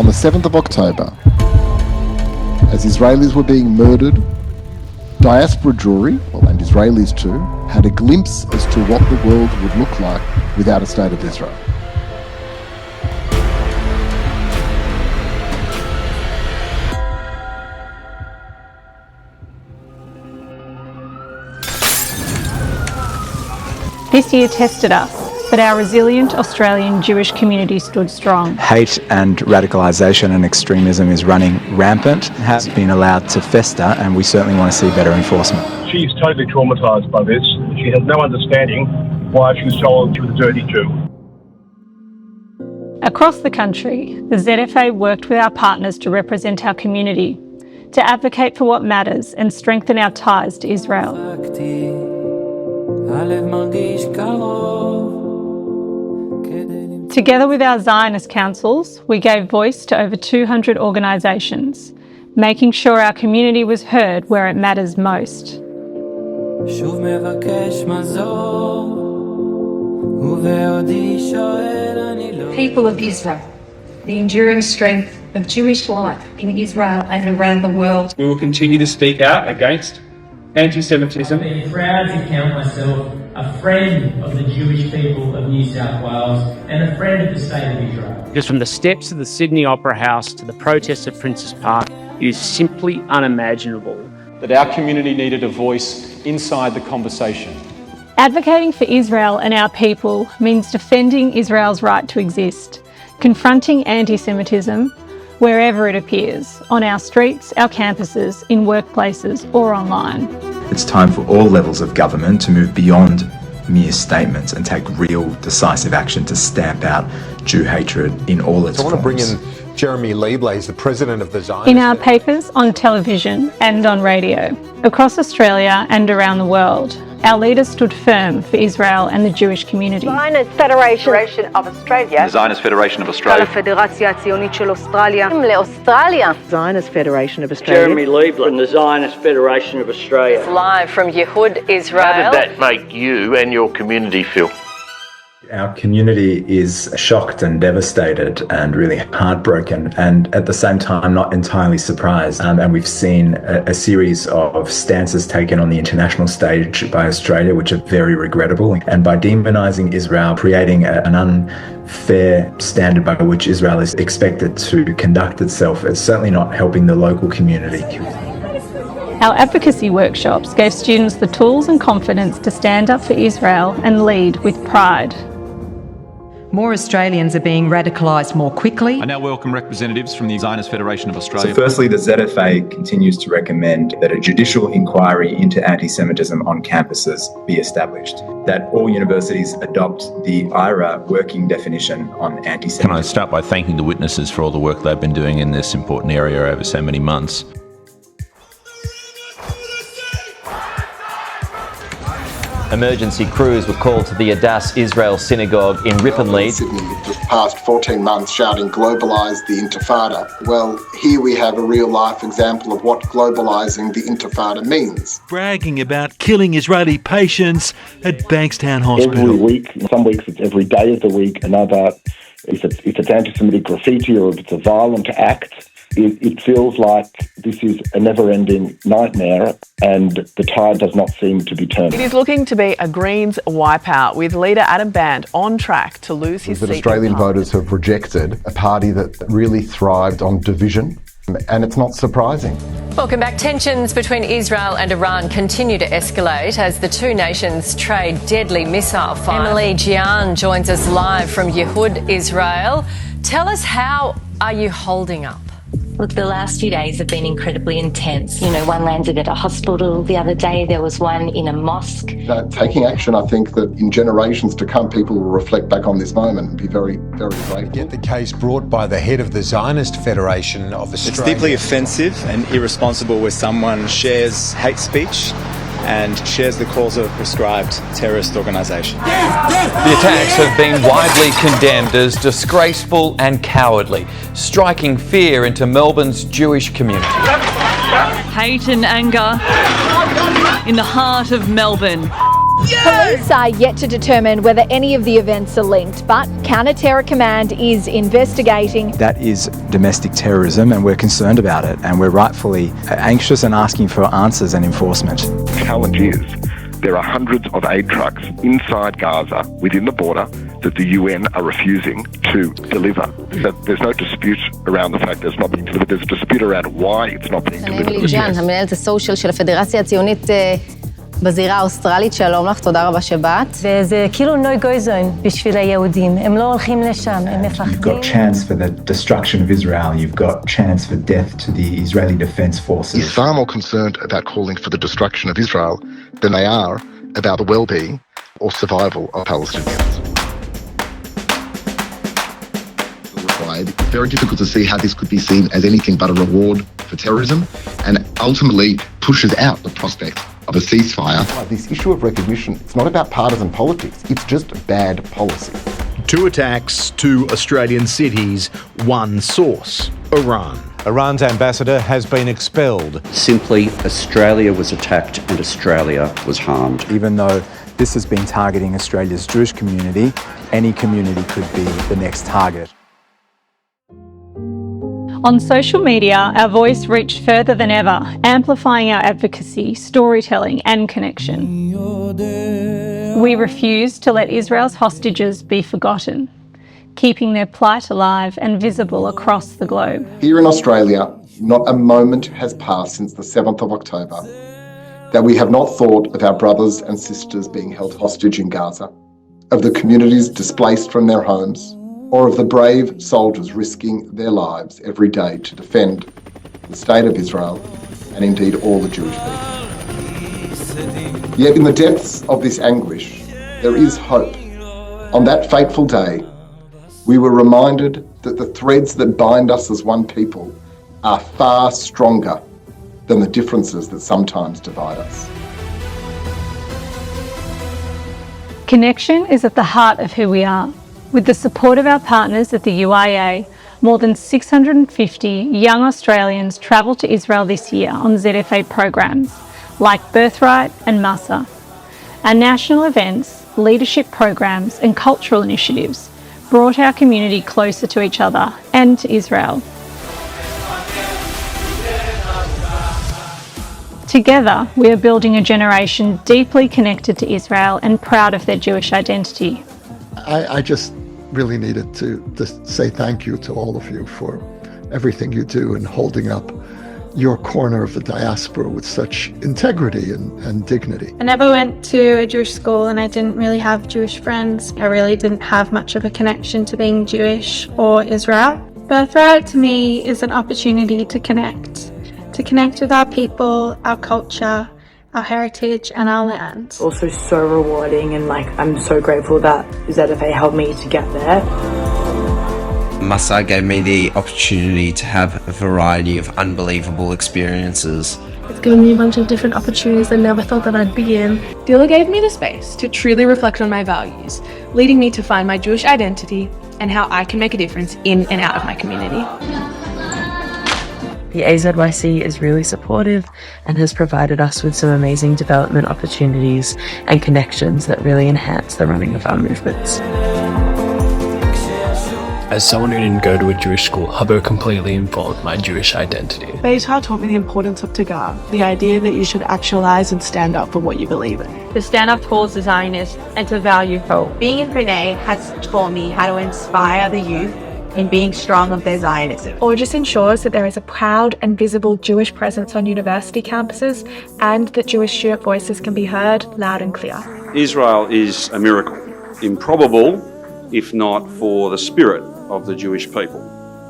on the 7th of October, as Israelis were being murdered, diaspora Jewry, and Israelis too, had a glimpse as to what the world would look like without a state of Israel. This year tested us, but our resilient Australian Jewish community stood strong. Hate and radicalisation and extremism is running rampant, has been allowed to fester, and we certainly want to see better enforcement. She's totally traumatised by this. She has no understanding why she was told she was a dirty Jew. Across the country, the ZFA worked with our partners to represent our community, to advocate for what matters and strengthen our ties to Israel. Together with our Zionist councils, we gave voice to over 200 organisations, making sure our community was heard where it matters most. People of Israel, the enduring strength of Jewish life in Israel and around the world. We will continue to speak out against antisemitism. I'm proud to count myself a friend of the Jewish people of New South Wales and a friend of the state of Israel. Because from the steps of the Sydney Opera House to the protests at Princes Park, it is simply unimaginable that our community needed a voice inside the conversation. Advocating for Israel and our people means defending Israel's right to exist, confronting anti-Semitism wherever it appears, on our streets, our campuses, in workplaces or online. It's time for all levels of government to move beyond mere statements and take real decisive action to stamp out Jew hatred in all its forms. I want to bring in Jeremy Lieble, he's the president of the Zionist. In our papers, on television and on radio, across Australia and around the world, our leaders stood firm for Israel and the Jewish community. Zionist Federation of Australia. The Zionist Federation of Australia. Zionist Federation of Australia. Jeremy Lieble from the Zionist Federation of Australia. Live from Yehud, Israel. How did that make you and your community feel? Our community is shocked and devastated and really heartbroken, and at the same time not entirely surprised. And we've seen a series of stances taken on the international stage by Australia which are very regrettable, and by demonising Israel, creating an unfair standard by which Israel is expected to conduct itself. It's certainly not helping the local community. Our advocacy workshops gave students the tools and confidence to stand up for Israel and lead with pride. More Australians are being radicalised more quickly. I now welcome representatives from the Zionist Federation of Australia. So firstly, the ZFA continues to recommend that a judicial inquiry into anti-Semitism on campuses be established, that all universities adopt the IRA working definition on anti-Semitism. Can I start by thanking the witnesses for all the work they've been doing in this important area over so many months. Emergency crews were called to the Adass Israel Synagogue in Ripponlea. Sydney just past 14 months shouting globalise the Intifada. Well, here we have a real-life example of what globalising the Intifada means. Bragging about killing Israeli patients at Bankstown Hospital. Every week, some weeks it's every day of the week, another, if it's anti-Semitic graffiti or if it's a violent act. It feels like this is a never-ending nightmare and the tide does not seem to be turning. It is looking to be a Greens wipeout, with leader Adam Band on track to lose his seat. That Australian voters have rejected a party that really thrived on division, and it's not surprising. Welcome back. Tensions between Israel and Iran continue to escalate as the two nations trade deadly missile fire. Emily Jian joins us live from Yehud, Israel. Tell us, how are you holding up? Look, the last few days have been incredibly intense. You know, one landed at a hospital the other day, there was one in a mosque. Taking action, I think that in generations to come, people will reflect back on this moment and be very, very grateful. Get the case brought by the head of the Zionist Federation of Australia. It's deeply offensive and irresponsible when someone shares hate speech and shares the calls of a prescribed terrorist organisation. The attacks have been widely condemned as disgraceful and cowardly, striking fear into Melbourne's Jewish community. Hate and anger in the heart of Melbourne. Police are yet to determine whether any of the events are linked, but Counter-Terror Command is investigating. That is domestic terrorism and we're concerned about it, and we're rightfully anxious and asking for answers and enforcement. The challenge is there are hundreds of aid trucks inside Gaza within the border that the UN are refusing to deliver. That there's no dispute around the fact that it's not being delivered. There's a dispute around why it's not being delivered. המנהלת הסושיאל של הפדרציה הציונית בזירה האוסטרלית. שלום לך, תודה רבה שבאת. וזה כאילו no go zone בשביל היהודים. הם לא הולכים לשם, הם מפחדים. You've got chance for the destruction of Israel. You've got chance for death to the Israeli Defense Forces. Is far more concerned about calling for the destruction of Israel than they are about the well-being or survival of Palestinians. It's very difficult to see how this could be seen as anything but a reward for terrorism, and ultimately pushes out the prospect of a ceasefire. This issue of recognition, it's not about partisan politics, it's just bad policy. 2 attacks, 2 Australian cities, 1 source, Iran. Iran's ambassador has been expelled. Simply, Australia was attacked and Australia was harmed. Even though this has been targeting Australia's Jewish community, any community could be the next target. On social media, our voice reached further than ever, amplifying our advocacy, storytelling and connection. We refuse to let Israel's hostages be forgotten, keeping their plight alive and visible across the globe. Here in Australia, not a moment has passed since the 7th of October that we have not thought of our brothers and sisters being held hostage in Gaza, of the communities displaced from their homes, or of the brave soldiers risking their lives every day to defend the state of Israel and indeed all the Jewish people. Yet in the depths of this anguish, there is hope. On that fateful day, we were reminded that the threads that bind us as one people are far stronger than the differences that sometimes divide us. Connection is at the heart of who we are. With the support of our partners at the UIA, more than 650 young Australians travelled to Israel this year on ZFA programs like Birthright and Masa. Our national events, leadership programs and cultural initiatives brought our community closer to each other and to Israel. Together, we are building a generation deeply connected to Israel and proud of their Jewish identity. I just really needed to say thank you to all of you for everything you do in holding up your corner of the diaspora with such integrity and dignity. I never went to a Jewish school and I didn't really have Jewish friends. I really didn't have much of a connection to being Jewish or Israel. Birthright to me is an opportunity to connect with our people, our culture, our heritage and our land. Also so rewarding, and I'm so grateful that ZFA helped me to get there. Masa gave me the opportunity to have a variety of unbelievable experiences. It's given me a bunch of different opportunities I never thought that I'd be in. Dila gave me the space to truly reflect on my values, leading me to find my Jewish identity and how I can make a difference in and out of my community. The AZYC is really supportive and has provided us with some amazing development opportunities and connections that really enhance the running of our movements. As someone who didn't go to a Jewish school, Hubbo completely informed my Jewish identity. Beitar taught me the importance of Tagar, the idea that you should actualize and stand up for what you believe in. To stand up towards the Zionists and to value hope. Being in B'nai has taught me how to inspire the youth in being strong of their Zionism. Or just ensures that there is a proud and visible Jewish presence on university campuses and that Jewish student voices can be heard loud and clear. Israel is a miracle, improbable if not for the spirit of the Jewish people,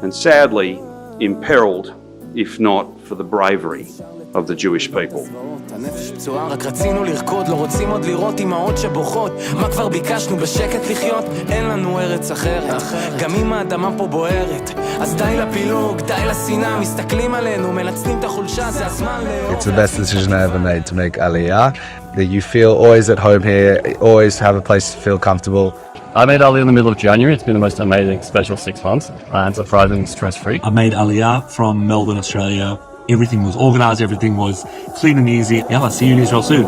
and sadly imperiled if not for the bravery of the Jewish people. הנפש פצועה, רק רצינו לרקוד, לא רוצים עוד לראות אמהות שבוכות. מה כבר ביקשנו בשקט לחיות? אין לנו ארץ אחרת, גם אם האדמה פה בוערת. אז די לפילוג, די לשנאה, מסתכלים עלינו, מנצלים את החולשה, זה הזמן It's the best decision I ever made to make Aliyah. That you feel always at home here, always have a place to feel comfortable. I made Aliyah in the middle of January. It's been the most amazing special 6 months and surprisingly stress-free. I made Aliyah from Melbourne, Australia. Everything was organised, everything was clean and easy. Yeah, I'll see you in Israel soon.